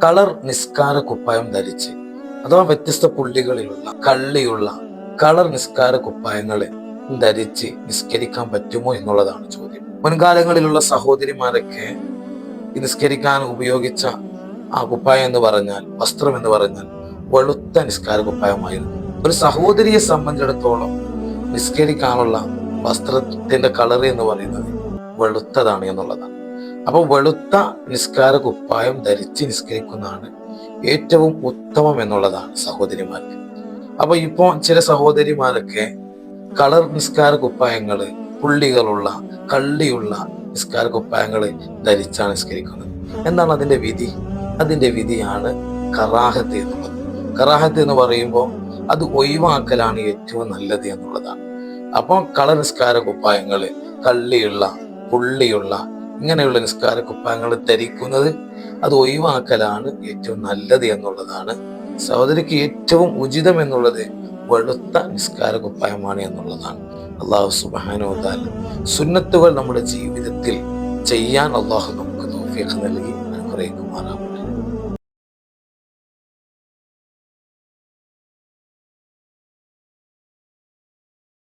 Colour നിസ്കാര കുപ്പായം ധരിച്ച് അഥവാ വ്യത്യസ്ത പുള്ളികളിലുള്ള കള്ളിയുള്ള കളർ നിസ്കാര കുപ്പായങ്ങൾ ധരിച്ച് നിസ്കരിക്കാൻ പറ്റുമോ എന്നുള്ളതാണ് ചോദ്യം. മുൻകാലങ്ങളിലുള്ള സഹോദരിമാരൊക്കെ ഈ നിസ്കരിക്കാൻ ഉപയോഗിച്ച ആ കുപ്പായം എന്ന് പറഞ്ഞാൽ, വസ്ത്രം എന്ന് പറഞ്ഞാൽ വെളുത്ത നിസ്കാര കുപ്പായമായിരുന്നു. ഒരു സഹോദരിയെ സംബന്ധിച്ചിടത്തോളം നിസ്കരിക്കാനുള്ള വസ്ത്രത്തിന്റെ കളർ എന്ന് പറയുന്നത് വെളുത്തതാണ് എന്നുള്ളതാണ്. അപ്പോൾ വെളുത്ത നിസ്കാര കുപ്പായം ധരിച്ച് നിസ്കരിക്കുന്നതാണ് ഏറ്റവും ഉത്തമം എന്നുള്ളതാണ് സഹോദരിമാർക്ക്. അപ്പൊ ഇപ്പോ ചില സഹോദരിമാരൊക്കെ കളർ നിസ്കാര കുപ്പായങ്ങള്, പുള്ളികളുള്ള കള്ളിയുള്ള നിസ്കാര കുപ്പായങ്ങള് ധരിച്ചാണ് നിസ്കരിക്കുന്നത്. എന്താണ് അതിന്റെ വിധി? അതിന്റെ വിധിയാണ് കറാഹത്ത് എന്നുള്ളത്. കറാഹത്ത് എന്ന് പറയുമ്പോൾ അത് ഒഴിവാക്കലാണ് ഏറ്റവും നല്ലത് എന്നുള്ളതാണ്. അപ്പോൾ കളർ നിസ്കാര കുപ്പായങ്ങള്, കള്ളിയുള്ള പുള്ളിയുള്ള ഇങ്ങനെയുള്ള നിസ്കാര കുപ്പായങ്ങൾ ധരിക്കുന്നത് അത് ഒഴിവാക്കലാണ് ഏറ്റവും നല്ലത് എന്നുള്ളതാണ്. സഹോദരിക്ക് ഏറ്റവും ഉചിതം എന്നുള്ളത് വെളുത്ത നിസ്കാര കുപ്പായമാണ് എന്നുള്ളതാണ്. അല്ലാഹു സുബ്ഹാനഹു വ തആല സുന്നത്തുകൾ നമ്മുടെ ജീവിതത്തിൽ ചെയ്യാൻ അല്ലാഹു നമുക്ക് തൗഫീഖ് നൽകി അനുഗ്രഹിക്കുമാറാകട്ടെ.